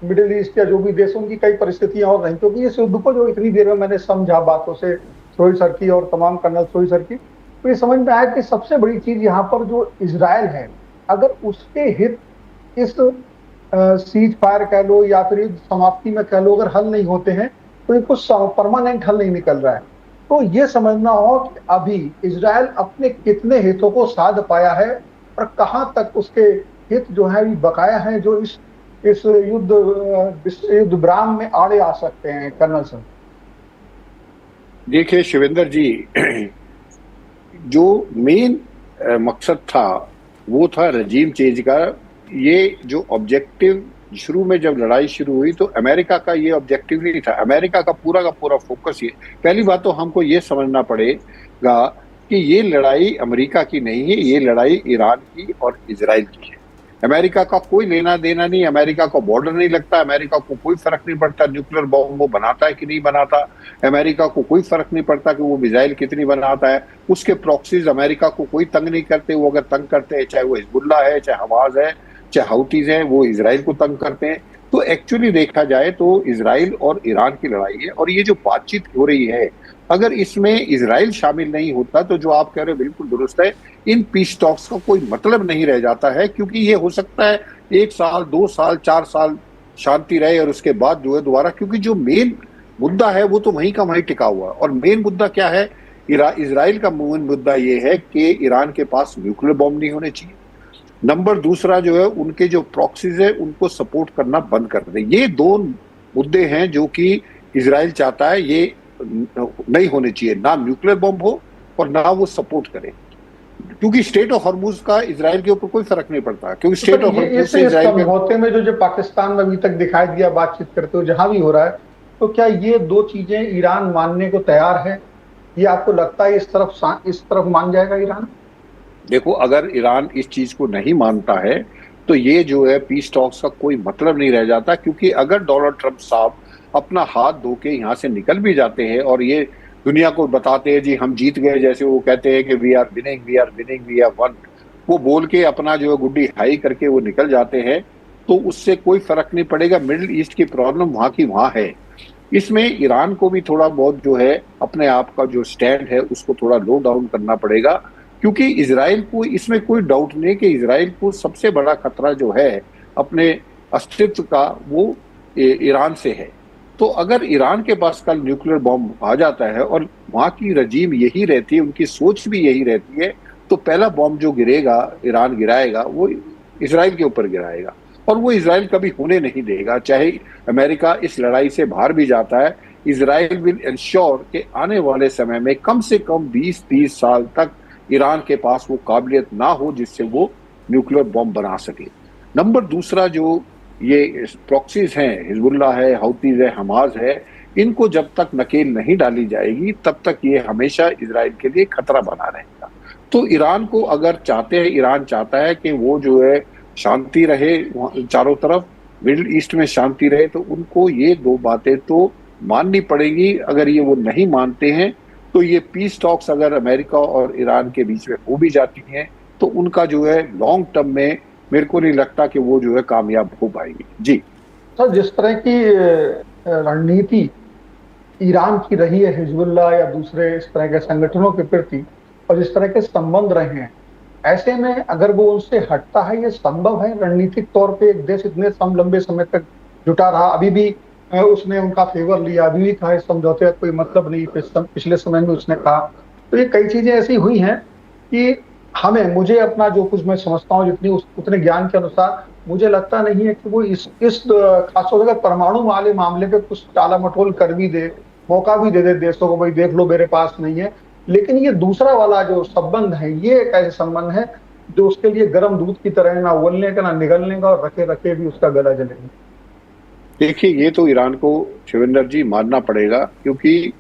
मिडिल ईस्ट या जो भी देशों की कई परिस्थितियां और रही, क्योंकि इस युद्ध को जो इतनी देर में मैंने समझा बातों से सिरोही सर की और तमाम कर्नल सिरोही सर की, तो ये समझ में आया कि सबसे बड़ी चीज यहाँ पर जो इजराइल है, अगर उसके हित इस सीज फायर कह लो या फिर युद्ध समाप्ति में कह लो, अगर हल नहीं होते हैं तो ये कुछ परमानेंट हल नहीं निकल रहा है। तो ये समझना हो कि अभी इजराइल अपने कितने हितों को साध पाया है और कहां तक उसके हित जो है बकाया है, जो इस युद्ध विराम में आड़े आ सकते हैं। कर्नल सर देखिए शिवेंद्र जी, जो मेन मकसद था वो था रजीम चेंज का। ये जो ऑब्जेक्टिव शुरू में जब लड़ाई शुरू हुई तो अमेरिका का ये ऑब्जेक्टिव नहीं था। अमेरिका का पूरा फोकस ये, पहली बात तो हमको ये समझना पड़ेगा कि ये लड़ाई अमेरिका की नहीं है, ये लड़ाई ईरान की और इजराइल की है। अमेरिका का कोई लेना देना नहीं, अमेरिका को बॉर्डर नहीं लगता, अमेरिका को कोई फर्क नहीं पड़ता न्यूक्लियर बॉम्ब वो बनाता है कि नहीं बनाता, अमेरिका को कोई फर्क नहीं पड़ता कि वो मिसाइल कितनी बनाता है, उसके प्रॉक्सीज अमेरिका को कोई तंग नहीं करते। वो अगर तंग करते हैं, चाहे वो हिजबुल्ला है, चाहे हमास है, चाहे हाउतीज हैं, वो इजराइल को तंग करते हैं। तो एक्चुअली देखा जाए तो इजराइल और ईरान की लड़ाई है। और ये जो बातचीत हो रही है, अगर इसमें इजराइल शामिल नहीं होता तो जो आप कह रहे हो बिल्कुल दुरुस्त है, इन पीस टॉक्स का कोई मतलब नहीं रह जाता है। क्योंकि ये हो सकता है 1 साल 2 साल 4 साल शांति रहे और उसके बाद जो है दोबारा, क्योंकि जो मेन मुद्दा है वो तो वहीं का वहीं टिका हुआ है। और मेन मुद्दा क्या है? इजराइल का मेन मुद्दा ये है कि ईरान के पास न्यूक्लियर बॉम्ब नहीं होने चाहिए। नंबर दूसरा जो है उनके जो प्रॉक्सीज है उनको सपोर्ट करना बंद कर दे। ये 2 मुद्दे हैं जो कि इजराइल चाहता है ये नहीं होने चाहिए, ना न्यूक्लियर बॉम्ब हो और ना वो सपोर्ट करे। क्योंकि स्टेट ऑफ हॉर्मुज का इजराइल के ऊपर कोई फर्क नहीं पड़ता, क्योंकि स्टेट ऑफ हॉर्मुज से इजराइल समझौते में जो पाकिस्तान में अभी तक दिखाई दिया बातचीत करते हो जहां भी हो रहा है, तो क्या ये 2 चीजें ईरान मानने को तैयार है? ये आपको लगता है इस तरफ मान जाएगा ईरान? देखो, अगर ईरान इस चीज को नहीं मानता है तो ये जो है पीस टॉक्स का कोई मतलब नहीं रह जाता। क्योंकि अगर डोनाल्ड ट्रंप साहब अपना हाथ धो के यहाँ से निकल भी जाते हैं और ये दुनिया को बताते हैं जी हम जीत गए, जैसे वो कहते हैं कि we are winning we are winning we are won, वो बोल के अपना जो है गुड्डी हाई करके वो निकल जाते हैं, तो उससे कोई फर्क नहीं पड़ेगा। मिडिल ईस्ट की प्रॉब्लम वहां की वहां है। इसमें ईरान को भी थोड़ा बहुत जो है अपने आप का जो स्टैंड है उसको थोड़ा लो डाउन करना पड़ेगा। क्योंकि इजराइल को इसमें कोई डाउट नहीं कि इजराइल को सबसे बड़ा खतरा जो है अपने अस्तित्व का वो ईरान से है। तो अगर ईरान के पास कल न्यूक्लियर बॉम्ब आ जाता है और वहां की रजीम यही रहती है, उनकी सोच भी यही रहती है, तो पहला बॉम्ब जो गिरेगा ईरान गिराएगा वो इजराइल के ऊपर गिराएगा। और वो इजराइल कभी होने नहीं देगा, चाहे अमेरिका इस लड़ाई से बाहर भी जाता है। इजराइल विल इंश्योर कि आने वाले समय में कम से कम 20-30 साल तक ईरान के पास वो काबिलियत ना हो जिससे वो न्यूक्लियर बॉम्ब बना सके। नंबर दूसरा, जो ये प्रॉक्सीज हैं, हिजबुल्ला है, हाउतीज है, हमास है, इनको जब तक नकेल नहीं डाली जाएगी तब तक ये हमेशा इजराइल के लिए खतरा बना रहेगा। तो ईरान को अगर चाहते हैं, ईरान चाहता है कि वो जो है शांति रहे चारों तरफ, मिडिल ईस्ट में शांति रहे, तो उनको ये 2 बातें तो माननी पड़ेगी। अगर ये वो नहीं मानते हैं तो ये पीस टॉक्स अगर अमेरिका और ईरान के बीच में हो भी जाती हैं तो उनका जो है लॉन्ग टर्म में मेरे को नहीं लगता कि वो जो है कामयाब हो पाएगी। जी सर, जिस तरह की रणनीति ईरान की रही है हिजबुल्लाह या दूसरे इस तरह के संगठनों के प्रति और जिस तरह के संबंध रहे हैं, ऐसे में अगर वो उनसे हटता है, ये संभव है रणनीतिक तौर पे? एक देश इतने लंबे समय तक जुटा रहा, अभी भी उसने उनका फेवर लिया, अभी भी कहा इस समझौते का कोई मतलब नहीं, पिछले समय में उसने कहा। तो ये कई चीजें ऐसी हुई हैं कि मुझे अपना जो कुछ मैं समझता हूँ जितनी उतने ज्ञान के अनुसार मुझे लगता नहीं है कि वो इस खासतौर से परमाणु वाले मामले पे कुछ टाला मटोल कर भी दे, मौका भी दे दे देशों को, भाई देख लो मेरे पास नहीं है। लेकिन ये दूसरा वाला जो संबंध है, ये एक ऐसे संबंध है जो उसके लिए गर्म दूध की तरह है, ना उबलने का ना निगलने का, और रखे रखे भी उसका गला जलेगा। देखिए, ये तो ईरान को शिवेंद्र जी मानना पड़ेगा, क्योंकि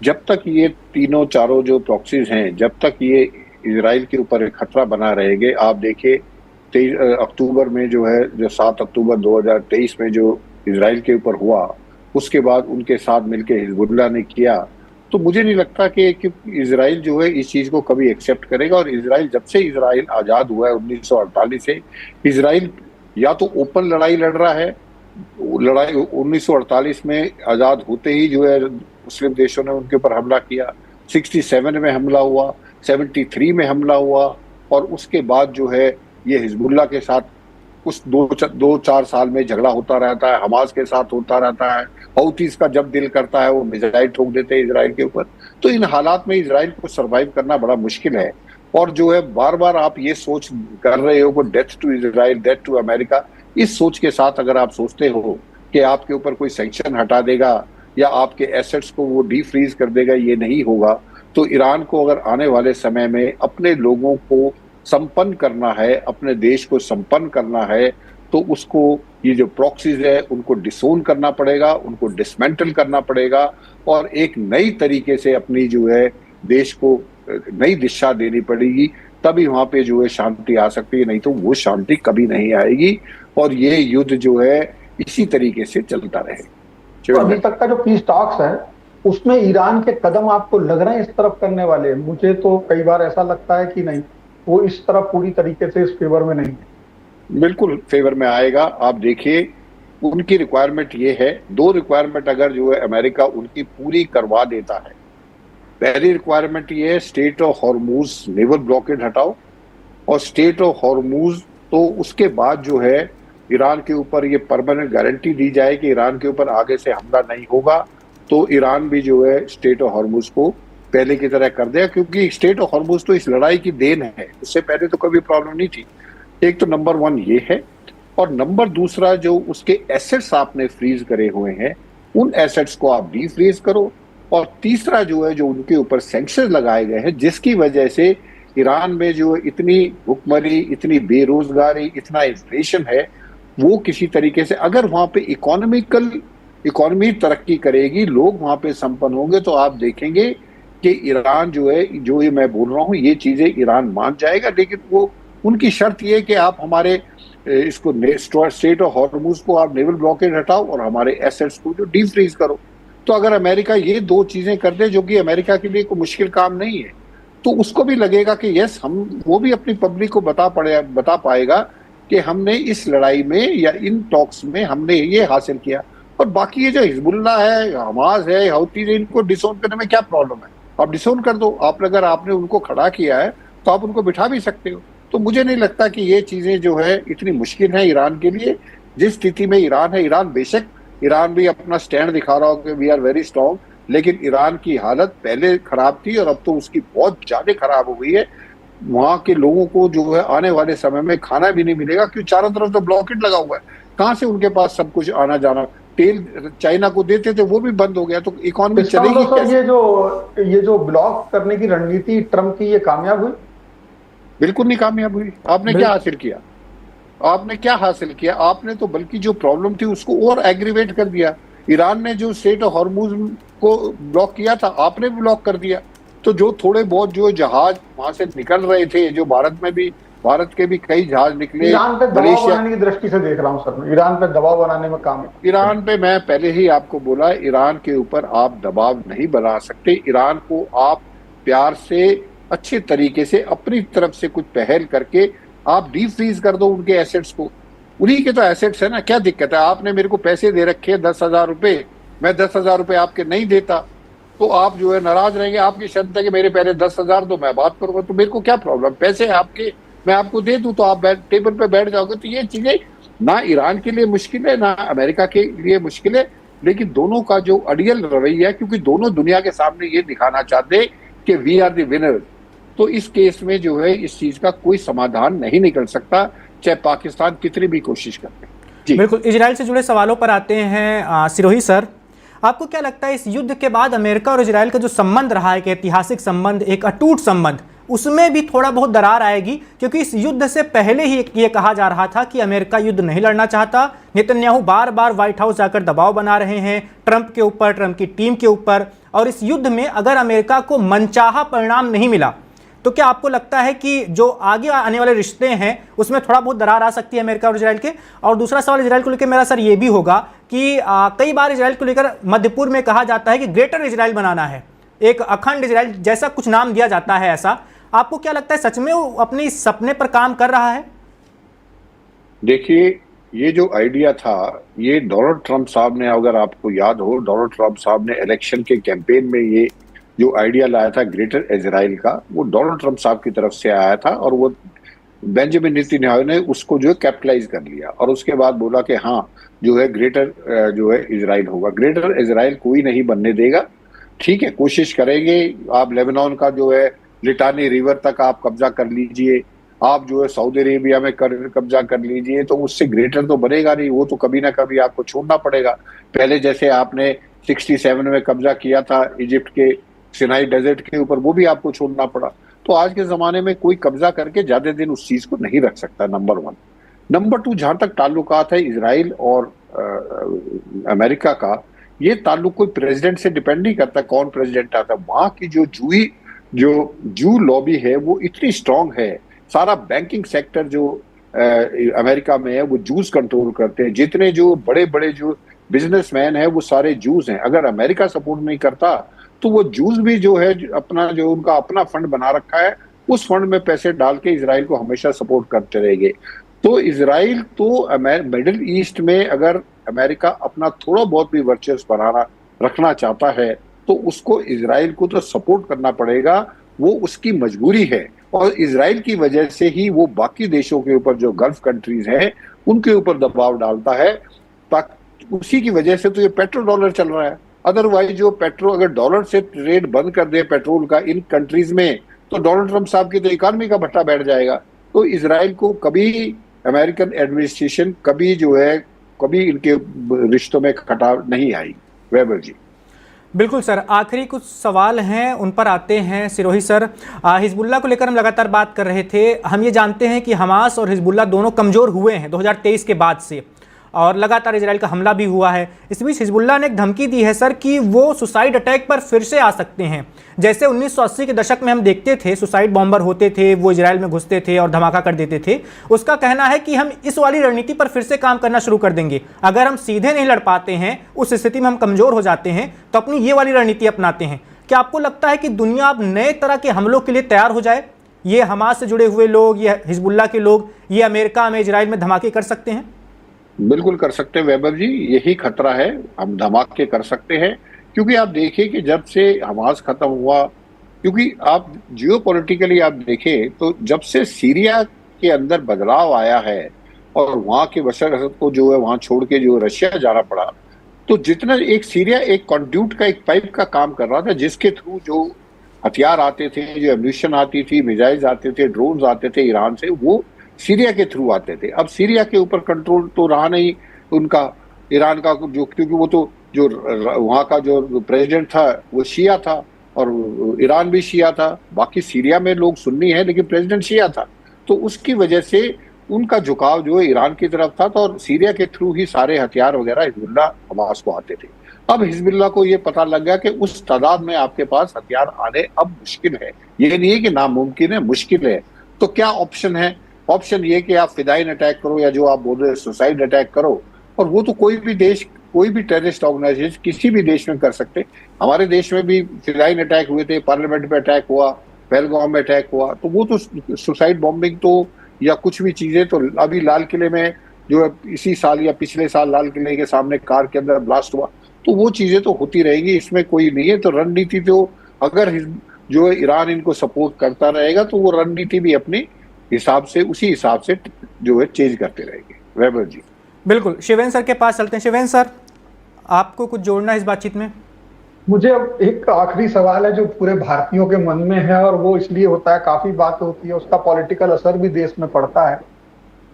जब तक ये तीनों चारों जो प्रॉक्सीज हैं, जब तक ये इजराइल के ऊपर एक खतरा बना रहेंगे। आप देखिए 23 अक्टूबर में जो है, जो 7 अक्टूबर 2023 में जो इजराइल के ऊपर हुआ, उसके बाद उनके साथ मिलकर हिजबुल्लाह ने किया। तो मुझे नहीं लगता कि इजराइल जो है इस चीज को कभी एक्सेप्ट करेगा। और इजराइल, जब से इजराइल आजाद हुआ है 1948 से, इजराइल या तो ओपन लड़ाई लड़ रहा है। लड़ाई 1948 में आजाद होते ही जो है मुस्लिम देशों ने उनके ऊपर हमला किया, 67 में हमला हुआ, 73 में हमला हुआ, और उसके बाद जो है ये हिजबुल्लाह के साथ कुछ 2-4 साल में झगड़ा होता रहता है, हमास के साथ होता रहता है। हौतीस का जब दिल करता है वो मिसाइल ठोक देते हैं इजराइल के ऊपर। तो इन हालात में इजराइल को सरवाइव करना बड़ा मुश्किल है। और जो है बार बार आप ये सोच कर रहे हो कि death to Israel, death to America, इस सोच के साथ अगर आप सोचते हो कि आपके ऊपर कोई सैंक्शन हटा देगा या आपके एसेट्स को वो डीफ्रीज कर देगा, ये नहीं होगा। तो ईरान को अगर आने वाले समय में अपने लोगों को संपन्न करना है, अपने देश को संपन्न करना है, तो उसको ये जो प्रॉक्सीज है उनको डिसोन करना पड़ेगा, उनको डिसमेंटल करना पड़ेगा, और एक नई तरीके से अपनी जो है देश को नई दिशा देनी पड़ेगी। तभी वहां पे जो है शांति आ सकती है, नहीं तो वो शांति कभी नहीं आएगी। और ये युद्ध जो है इसी तरीके से चलता रहे। तो अभी तक का जो पीस टॉक्स है उसमें ईरान के कदम आपको लग रहे हैं इस तरफ करने वाले? मुझे तो कई बार ऐसा लगता है कि नहीं, वो इस तरफ पूरी तरीके से इस फेवर में नहीं है। बिल्कुल फेवर में आएगा। आप देखिए, उनकी रिक्वायरमेंट ये है, 2 रिक्वायरमेंट अगर जो है अमेरिका उनकी पूरी करवा देता है। पहली रिक्वायरमेंट ये है, state of Hormuz naval blockade हटाओ, और स्टेट ऑफ हॉर्मुज, तो उसके बाद जो है ईरान के ऊपर ये परमानेंट गारंटी दी जाए कि ईरान के ऊपर आगे से हमला नहीं होगा। तो ईरान भी जो है स्टेट ऑफ हॉर्मुज को पहले की तरह कर देगा, क्योंकि स्टेट ऑफ हॉर्मुज तो इस लड़ाई की देन है, उससे पहले तो कभी प्रॉब्लम नहीं थी। एक तो नंबर 1 ये है, और नंबर दूसरा जो उसके एसेट्स आपने फ्रीज करे हुए हैं, उन एसेट्स को आप डीफ्रीज करो। और तीसरा जो है, जो उनके ऊपर सैंक्शन लगाए गए हैं, जिसकी वजह से ईरान में जो इतनी भुखमरी, इतनी बेरोजगारी, इतना इन्फ्लेशन है, वो किसी तरीके से, अगर वहां पे इकोनॉमी तरक्की करेगी, लोग वहां पे संपन्न होंगे, तो आप देखेंगे कि ईरान जो है, जो ये मैं बोल रहा हूँ, ये चीजें ईरान मान जाएगा। लेकिन वो उनकी शर्त ये कि आप हमारे इसको स्टेट ऑफ हॉर्मुज को आप नेवल ब्लॉकेड हटाओ और हमारे एसेट्स को जो डीफ्रीज करो। तो अगर अमेरिका ये 2 चीजें कर दे, जो कि अमेरिका के लिए कोई मुश्किल काम नहीं है, तो उसको भी लगेगा कि यस, हम, वो भी अपनी पब्लिक को बता पाएगा कि हमने इस लड़ाई में या इन टॉक्स में हमने ये हासिल किया। और बाकी ये जो हिजबुल्लाह है, हमास है, हौती है, इनको डिसोन करने में क्या प्रॉब्लम है? आप डिसोन कर दो। अगर आपने उनको खड़ा किया है तो आप उनको बिठा भी सकते हो। तो मुझे नहीं लगता कि ये चीजें जो है इतनी मुश्किल है ईरान के लिए। जिस स्थिति में ईरान है, ईरान बेशक, ईरान भी अपना स्टैंड दिखा रहा हो कि वी आर वेरी स्ट्रॉन्ग, लेकिन ईरान की हालत पहले खराब थी और अब तो उसकी बहुत ज्यादा खराब हो गई है। वहां के लोगों को जो है आने वाले समय में खाना भी नहीं मिलेगा, क्योंकि चारों तरफ तो ब्लॉकेट लगा हुआ है। कहाँ से उनके पास सब कुछ आना जाना? तेल चाइना को देते थे, वो भी बंद हो गया, तो इकोनॉमी चलेगी कैसे? ये जो ब्लॉक करने की रणनीति ट्रम्प की, ये कामयाब हुई? बिल्कुल नहीं कामयाब हुई। आपने क्या हासिल किया? आपने क्या हासिल किया? आपने तो बल्कि जो प्रॉब्लम थी उसको और एग्रीवेट कर दिया। ईरान ने जो स्टेट ऑफ हॉर्मुज को ब्लॉक किया था, आपने भी ब्लॉक कर दिया। तो जो थोड़े बहुत जो जहाज वहां से निकल रहे थे, जो भारत के भी कई जहाज निकले। ईरान पे दबाव बनाने की दृष्टि से देख रहा हूं सर, ईरान पे दबाव बनाने में काम है। ईरान पे मैं पहले ही आपको बोला, ईरान के ऊपर आप दबाव नहीं बना सकते। ईरान को आप प्यार से, अच्छे तरीके से, अपनी तरफ से कुछ पहल करके आप डीफ्रीज कर दो उनके एसेट्स को। उन्हीं के तो एसेट्स है ना, क्या दिक्कत है? आपने मेरे को पैसे दे रखे 10,000 रुपए, मैं 10,000 रुपए आपके नहीं देता, तो आप जो है नाराज रहेंगे। आपकी शर्त है कि मेरे पहले 10,000 दो, मैं बात करूंगा। तो मेरे को क्या प्रॉब्लम? पैसे आपके, मैं आपको दे दूं तो आप टेबल पे बैठ जाओगे। तो ये चीजें ना ईरान के लिए मुश्किल है, ना अमेरिका के लिए मुश्किल है, लेकिन दोनों का जो अड़ियल रवैया है, क्योंकि दोनों दुनिया के सामने ये दिखाना चाहते कि वी आर द विनर। तो इस केस में जो है इस चीज का कोई समाधान नहीं निकल सकता, चाहे पाकिस्तान कितनी भी कोशिश करे। जी बिल्कुल, इजराइल से जुड़े सवालों पर आते हैं सिरोही सर, आपको क्या लगता है इस युद्ध के बाद अमेरिका और इजराइल का जो संबंध रहा है, एक ऐतिहासिक संबंध, एक अटूट संबंध, उसमें भी थोड़ा बहुत दरार आएगी? क्योंकि इस युद्ध से पहले ही ये कहा जा रहा था कि अमेरिका युद्ध नहीं लड़ना चाहता। नेतन्याहू बार बार व्हाइट हाउस जाकर दबाव बना रहे हैं ट्रंप के ऊपर, ट्रंप की टीम के ऊपर, और इस युद्ध में अगर अमेरिका को मनचाहा परिणाम नहीं मिला तो क्या आपको लगता है कि जो आगे आने वाले रिश्ते हैं उसमें थोड़ा बहुत दरार आ सकती है अमेरिका और इजराइल के? और दूसरा सवाल इजराइल को लेकर मेरा सर ये भी होगा कि कई बार इजराइल को लेकर मध्य पूर्व में कहा जाता है कि ग्रेटर इजराइल बनाना है, एक अखंड इजराइल जैसा कुछ नाम दिया जाता है, ऐसा आपको क्या लगता है सच में वो अपने इस सपने पर काम कर रहा है? देखिए, ये जो आइडिया था, ये डोनाल्ड ट्रंप साहब ने, अगर आपको याद हो, डोनाल्ड ट्रंप साहब ने इलेक्शन के कैंपेन में ये जो आइडिया लाया था ग्रेटर इजराइल का, वो डोनाल्ड ट्रंप साहब की तरफ से आया था और वो बेंजामिन नेतन्याहू ने उसको जो है कैपिटलाइज कर लिया और उसके बाद बोला कि हाँ जो है ग्रेटर जो है इजराइल होगा। ग्रेटर इजराइल कोई नहीं बनने देगा, ठीक है, कोशिश करेंगे। आप लेबनान का जो है लिटानी रिवर तक आप कब्जा कर लीजिए, आप जो है सऊदी अरेबिया में कब्जा कर लीजिए, तो उससे ग्रेटर तो बनेगा नहीं, वो तो कभी ना कभी आपको छोड़ना पड़ेगा। पहले जैसे आपने 67 में कब्जा किया था इजिप्ट के सिनाई डेजर्ट के ऊपर, वो भी आपको छोड़ना पड़ा। तो आज के जमाने में कोई कब्जा करके ज्यादा दिन उस चीज को नहीं रख सकता, नंबर 1। नंबर 2, जहां तक ताल्लुकात है इजराइल और अमेरिका का, ये ताल्लुक कोई प्रेसिडेंट से डिपेंड नहीं करता कौन प्रेसिडेंट आता। वहां की जो जू लॉबी है वो इतनी स्ट्रांग है, सारा बैंकिंग सेक्टर जो अमेरिका में है वो जूस कंट्रोल करते हैं। जितने जो बड़े बड़े जो बिजनेसमैन है वो सारे जूस हैं। अगर अमेरिका सपोर्ट नहीं करता तो वो जूस भी जो है अपना जो उनका अपना फंड बना रखा है, उस फंड में पैसे डाल के इजराइल को हमेशा सपोर्ट करते रहेंगे। तो इजराइल तो मिडिल ईस्ट में अगर अमेरिका अपना थोड़ा बहुत भी वर्चस्व रखना चाहता है तो उसको इजराइल को तो सपोर्ट करना पड़ेगा, वो उसकी मजबूरी है। और इजराइल की वजह से ही वो बाकी देशों के ऊपर जो गल्फ कंट्रीज हैं उनके ऊपर दबाव डालता है, ताकि उसी की वजह से तो ये पेट्रोल डॉलर चल रहा है। अदरवाइज जो पेट्रोल अगर डॉलर से ट्रेड बंद कर दे पेट्रोल का इन कंट्रीज में, तो डोनाल्ड ट्रंप साहब की तो इकॉनमी का भट्टा बैठ जाएगा। तो इजराइल को कभी अमेरिकन एडमिनिस्ट्रेशन कभी जो है कभी इनके रिश्तों में खटाव नहीं आई। वैभव जी। बिल्कुल सर, आखिरी कुछ सवाल हैं उन पर आते हैं सिरोही सर। हिजबुल्लाह को लेकर हम लगातार बात कर रहे थे। हम ये जानते हैं कि हमास और हिजबुल्लाह दोनों कमज़ोर हुए हैं 2023 के बाद से, और लगातार इजराइल का हमला भी हुआ है। इस बीच हिजबुल्लाह ने एक धमकी दी है सर कि वो सुसाइड अटैक पर फिर से आ सकते हैं। जैसे 1980 के दशक में हम देखते थे सुसाइड बॉम्बर होते थे, वो इजराइल में घुसते थे और धमाका कर देते थे। उसका कहना है कि हम इस वाली रणनीति पर फिर से काम करना शुरू कर देंगे। अगर हम सीधे नहीं लड़ पाते हैं, उस स्थिति में हम कमज़ोर हो जाते हैं, तो अपनी ये वाली रणनीति अपनाते हैं। क्या आपको लगता है कि दुनिया अब नए तरह के हमलों के लिए तैयार हो जाए? ये हमास से जुड़े हुए लोग, ये हिजबुल्लाह के लोग, ये अमेरिका में इजराइल में धमाके कर सकते हैं? बिल्कुल कर सकते हैं वैभव जी, यही खतरा है। हम धमाके कर सकते हैं क्योंकि आप देखिए कि जब से हमास खत्म हुआ, क्योंकि आप जियोपॉलिटिकली आप देखें तो जब से सीरिया के अंदर बदलाव आया है और वहां के बशर असद को जो है वहां छोड़ के जो रशिया जाना पड़ा, तो जितना एक सीरिया एक कंड्यूट का एक पाइप का काम कर रहा था जिसके थ्रू जो हथियार आते थे, जो एम्यूनिशन आती थी, मिसाइल्स आते थे, ड्रोन्स आते थे ईरान से, वो सीरिया के थ्रू आते थे। अब सीरिया के ऊपर कंट्रोल तो रहा नहीं उनका, ईरान का, जो क्योंकि वो तो जो वहाँ का जो प्रेसिडेंट था वो शिया था और ईरान भी शिया था। बाकी सीरिया में लोग सुन्नी हैं लेकिन प्रेसिडेंट शिया था, तो उसकी वजह से उनका झुकाव जो है ईरान की तरफ था। तो और सीरिया के थ्रू ही सारे हथियार वगैरह हिजबुल्लाह हमास को आते थे। अब हिजबुल्लाह को ये पता लग गया कि उस तादाद में आपके पास हथियार आने अब मुश्किल है। ये नहीं है कि नामुमकिन है, मुश्किल है। तो क्या ऑप्शन है? ऑप्शन ये कि आप फिदाइन अटैक करो या जो आप बोल रहे हैं सुसाइड अटैक करो, और वो तो कोई भी देश, कोई भी टेररिस्ट ऑर्गेनाइजेशन किसी भी देश में कर सकते। हमारे देश में भी फिदाइन अटैक हुए थे, पार्लियामेंट में अटैक हुआ, पहलगाम में अटैक हुआ, तो वो तो सुसाइड बॉम्बिंग तो या कुछ भी चीजें, तो अभी लाल किले में जो है इसी साल या पिछले साल लाल किले के सामने कार के अंदर ब्लास्ट हुआ, तो वो चीजें तो होती रहेंगी, इसमें कोई नहीं है। तो रणनीति तो अगर जो है ईरान इनको सपोर्ट करता रहेगा तो वो रणनीति भी अपनी हिसाब से उसी हिसाब से जो है चेंज करते रहेंगे। वैभव जी। बिल्कुल, शिवेन सर के पास चलते हैं। शिवेन सर, आपको कुछ जोड़ना है इस बातचीत में? मुझे अब एक आखिरी सवाल है जो पूरे भारतीयों के मन में है, और वो इसलिए होता है, काफी बात होती है, उसका पॉलिटिकल असर भी देश में पड़ता है।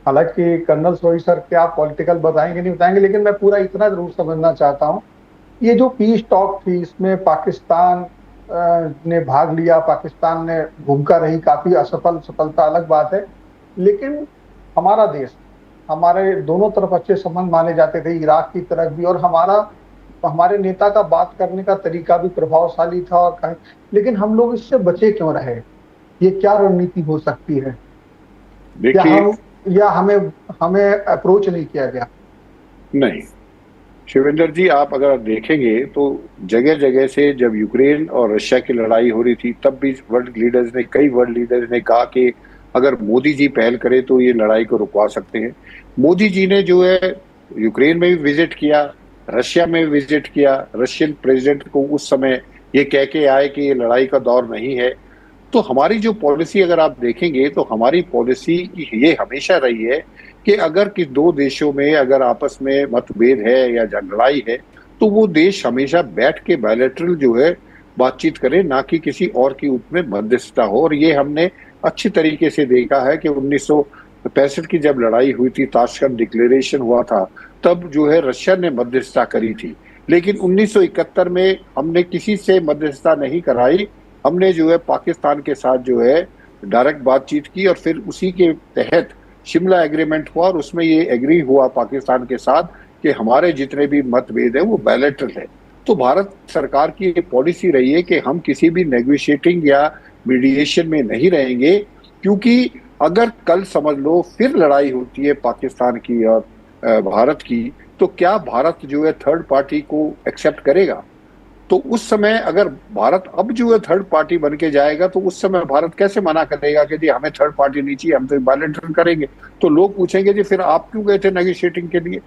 हालांकि कर्नल सोई सर क्या पॉलिटिकल बताएंगे नहीं बताएंगे, लेकिन मैं पूरा इतना जरूर समझना चाहता हूँ। ये जो पीस टॉक थी, इसमें पाकिस्तान ने भाग लिया, पाकिस्तान ने भूमिका रही, काफी असफल, सफलता अलग बात है। लेकिन हमारा देश, हमारे दोनों तरफ अच्छे संबंध माने जाते थे, इराक की तरफ भी, और हमारे नेता का बात करने का तरीका भी प्रभावशाली था, और कहीं, लेकिन हम लोग इससे बचे क्यों रहे? ये क्या रणनीति हो सकती है? या देखिए, हम या हमें हमें अप्रोच नहीं किया गया? नहीं शिवेंद्र जी, आप अगर देखेंगे तो जगह जगह से जब यूक्रेन और रशिया की लड़ाई हो रही थी, तब भी कई वर्ल्ड लीडर्स ने कहा कि अगर मोदी जी पहल करे तो ये लड़ाई को रुकवा सकते हैं। मोदी जी ने जो है यूक्रेन में भी विजिट किया, रशिया में भी विजिट किया, रशियन प्रेसिडेंट को उस समय ये कह के आए कि ये लड़ाई का दौर नहीं है। तो हमारी जो पॉलिसी अगर आप देखेंगे तो हमारी पॉलिसी ये हमेशा रही है कि अगर किस दो देशों में अगर आपस में मतभेद है या लड़ाई है, तो वो देश हमेशा बैठ के बायलैटरल जो है बातचीत करे, ना कि किसी और की उसमें मध्यस्थता हो। और ये हमने अच्छी तरीके से देखा है कि 1965 की जब लड़ाई हुई थी, ताशकंद डिक्लेरेशन हुआ था, तब जो है रशिया ने मध्यस्थता करी थी। लेकिन 1971 में हमने किसी से मध्यस्थता नहीं कराई, हमने जो है पाकिस्तान के साथ जो है डायरेक्ट बातचीत की, और फिर उसी के तहत शिमला एग्रीमेंट हुआ, और उसमें ये एग्री हुआ पाकिस्तान के साथ कि हमारे जितने भी मतभेद है वो बायलैटरल है। तो भारत सरकार की ये पॉलिसी रही है कि हम किसी भी नेगोशिएटिंग या मीडिएशन में नहीं रहेंगे, क्योंकि अगर कल समझ लो फिर लड़ाई होती है पाकिस्तान की और भारत की, तो क्या भारत जो है थर्ड पार्टी को एक्सेप्ट करेगा? तो उस समय अगर भारत अब जो है थर्ड पार्टी बन के जाएगा, तो उस समय भारत कैसे मना करेगा कि जी हमें थर्ड पार्टी नहीं चाहिए, हम तो बायलैटरल करेंगे? तो लोग पूछेंगे जी फिर आप क्यों गए थे नेगोशिएटिंग के लिए?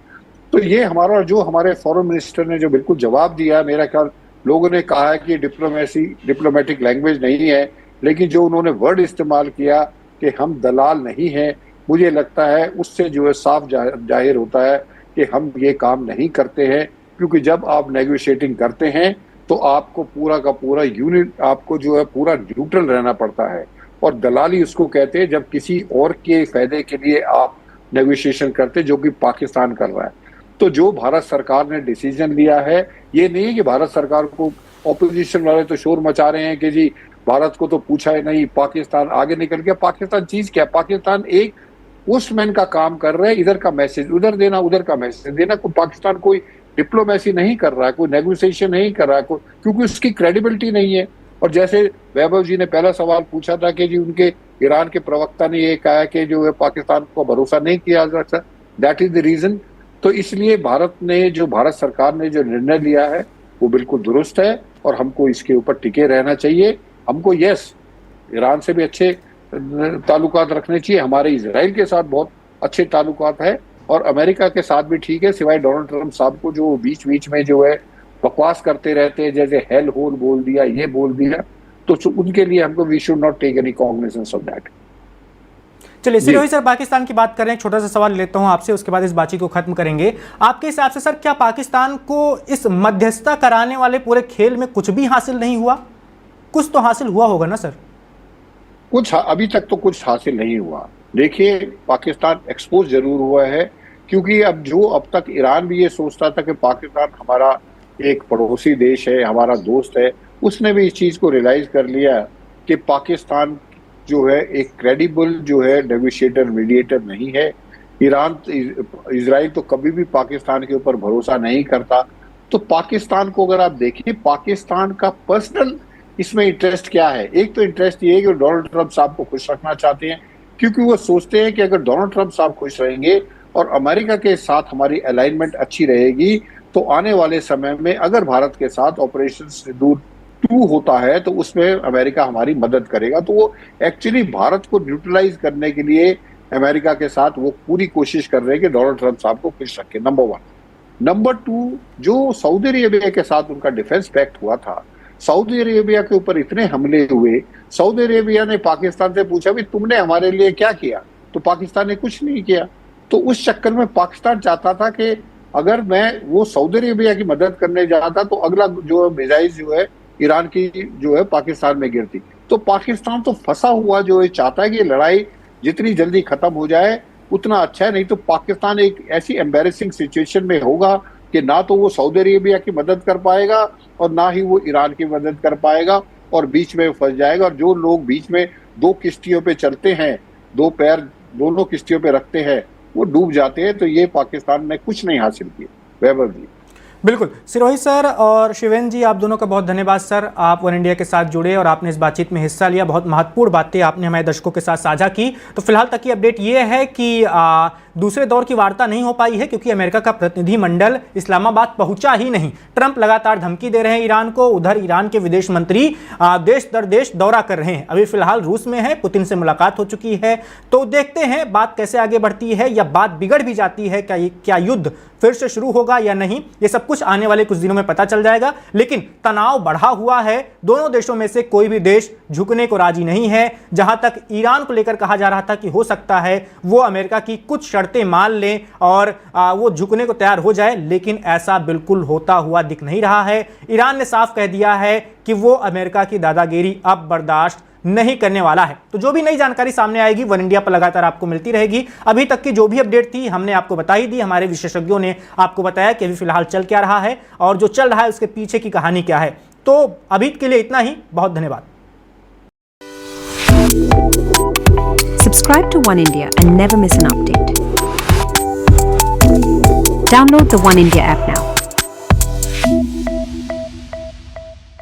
तो ये हमारा जो हमारे फॉरेन मिनिस्टर ने जो बिल्कुल जवाब दिया, मेरा ख्याल लोगों ने कहा है कि डिप्लोमेटिक लैंग्वेज नहीं है, लेकिन जो उन्होंने वर्ड इस्तेमाल किया कि हम दलाल नहीं हैं, मुझे लगता है उससे जो है साफ जाहिर होता है कि हम ये काम नहीं करते हैं। क्योंकि जब आप नेगोशिएटिंग करते हैं तो आपको पूरा का पूरा यूनिट, आपको जो है पूरा न्यूट्रल रहना पड़ता है। और दलाली उसको कहते हैं जब किसी और के फायदे के लिए आप नेगोशिएशन करते, जो कि पाकिस्तान कर रहा है। तो जो भारत सरकार ने डिसीजन लिया है, ये नहीं है कि भारत सरकार को, ऑपोजिशन वाले तो शोर मचा रहे हैं कि जी भारत को तो पूछा है नहीं, पाकिस्तान आगे निकल गया। पाकिस्तान चीज क्या? पाकिस्तान एक पोस्टमैन का काम कर रहे हैं, इधर का मैसेज उधर देना, उधर का मैसेज देना। कोई पाकिस्तान कोई डिप्लोमेसी नहीं कर रहा है, कोई नेगोशिएशन नहीं कर रहा है, क्योंकि उसकी क्रेडिबिलिटी नहीं है। और जैसे वैभव जी ने पहला सवाल पूछा था कि जी उनके ईरान के प्रवक्ता ने ये कहा कि जो है पाकिस्तान को भरोसा नहीं किया जा सकता, दैट इज द रीजन। तो इसलिए भारत सरकार ने जो निर्णय लिया है वो बिल्कुल दुरुस्त है, और हमको इसके ऊपर टिके रहना चाहिए। हमको ईरान से भी अच्छे ताल्लुकात रखने चाहिए, हमारे इजराइल के साथ बहुत अच्छे ताल्लुकात है, और अमेरिका के साथ भी ठीक है, सिवाय डोनाल्ड ट्रंप साहब को जो बीच बीच में जो है बकवास करते रहते हैं, जैसे हेल होल बोल दिया, ये बोल दिया, तो उनके लिए हमको we should not take any cognizance of that. चलिए सिरोही सर, पाकिस्तान की बात कर रहे हैं, छोटा सा सवाल लेता हूं आपसे, उसके बाद इस बातचीत को खत्म करेंगे। आपके हिसाब से सर, क्या पाकिस्तान को इस मध्यस्थता कराने वाले पूरे खेल में कुछ भी हासिल नहीं हुआ? कुछ तो हासिल हुआ होगा ना सर? कुछ अभी तक तो कुछ हासिल नहीं हुआ। देखिए, पाकिस्तान एक्सपोज जरूर हुआ है, क्योंकि अब तक ईरान भी ये सोचता था कि पाकिस्तान हमारा एक पड़ोसी देश है, हमारा दोस्त है, उसने भी इस चीज को रियलाइज कर लिया कि पाकिस्तान जो है एक क्रेडिबल जो है नेगोशिएटर, मीडिएटर नहीं है। इजराइल तो कभी भी पाकिस्तान के ऊपर भरोसा नहीं करता। तो पाकिस्तान को अगर आप देखिए, पाकिस्तान का पर्सनल इसमें इंटरेस्ट क्या है? एक तो इंटरेस्ट ये है कि डोनाल्ड ट्रंप साहब को खुश रखना चाहते हैं, क्योंकि वो सोचते हैं कि अगर डोनाल्ड ट्रंप साहब खुश रहेंगे और अमेरिका के साथ हमारी अलाइनमेंट अच्छी रहेगी, तो आने वाले समय में अगर भारत के साथ ऑपरेशन सिंदूर 2 होता है तो उसमें अमेरिका हमारी मदद करेगा। तो वो एक्चुअली भारत को न्यूट्रलाइज करने के लिए अमेरिका के साथ वो पूरी कोशिश कर रहे हैं कि डोनाल्ड ट्रंप साहब को खुश रखें, नंबर 1। नंबर 2, जो सऊदी अरेबिया के साथ उनका डिफेंस पैक्ट हुआ था, सऊदी अरेबिया के ऊपर इतने हमले हुए, सऊदी अरेबिया ने पाकिस्तान से पूछा भी तुमने हमारे लिए क्या किया? तो पाकिस्तान ने कुछ नहीं किया। तो उस चक्कर में पाकिस्तान चाहता था कि अगर वो सऊदी अरेबिया की मदद करने जाता तो अगला जो मिसाइल जो है ईरान की जो है पाकिस्तान में गिरती। तो पाकिस्तान तो फंसा हुआ जो है चाहता है कि लड़ाई जितनी जल्दी खत्म हो जाए उतना अच्छा है, नहीं तो पाकिस्तान एक ऐसी एम्बेरसिंग सिचुएशन में होगा कि ना तो वो सऊदी अरेबिया की मदद कर पाएगा और ना ही वो ईरान की मदद कर पाएगा, और बीच में फंस जाएगा। और जो लोग बीच में दो किश्तियों पे चलते हैं, दो पैर दोनों किश्तियों पे रखते हैं, वो डूब जाते हैं। तो ये पाकिस्तान ने कुछ नहीं हासिल किया। वैभव जी। बिल्कुल, सिरोही सर और शिवेंद्र जी, आप दोनों का बहुत धन्यवाद सर। आप वन इंडिया के साथ जुड़े और आपने इस बातचीत में हिस्सा लिया। बहुत महत्वपूर्ण बातें आपने हमारे दर्शकों के साथ साझा की। तो फिलहाल तक की अपडेट ये है कि दूसरे दौर की वार्ता नहीं हो पाई है क्योंकि अमेरिका का प्रतिनिधिमंडल इस्लामाबाद पहुंचा ही नहीं। ट्रंप लगातार धमकी दे रहे हैं ईरान को, उधर ईरान के विदेश मंत्री देश दर देश दौरा कर रहे हैं। अभी फिलहाल रूस में है, पुतिन से मुलाकात हो चुकी है। तो देखते हैं बात कैसे आगे बढ़ती है, या बात बिगड़ भी जाती है, क्या युद्ध फिर से शुरू होगा या नहीं, ये सब कुछ आने वाले कुछ दिनों में पता चल जाएगा। लेकिन तनाव बढ़ा हुआ है, दोनों देशों में से कोई भी देश झुकने को राजी नहीं है। जहां तक ईरान को लेकर कहा जा रहा था कि हो सकता है वो अमेरिका की कुछ शर्तें मान लें और वो झुकने को तैयार हो जाए, लेकिन ऐसा बिल्कुल होता हुआ दिख नहीं रहा है। ईरान ने साफ कह दिया है कि वो अमेरिका की दादागिरी अब बर्दाश्त नहीं करने वाला है। तो जो भी नई जानकारी सामने आएगी वन इंडिया पर लगातार आपको मिलती रहेगी। अभी तक की जो भी अपडेट थी हमने आपको बता ही दी, हमारे विशेषज्ञों ने आपको बताया कि अभी फिलहाल चल क्या रहा है और जो चल रहा है उसके पीछे की कहानी क्या है। तो अभी के लिए इतना ही, बहुत धन्यवाद। Subscribe to One India and never miss an update. Download the One India app now.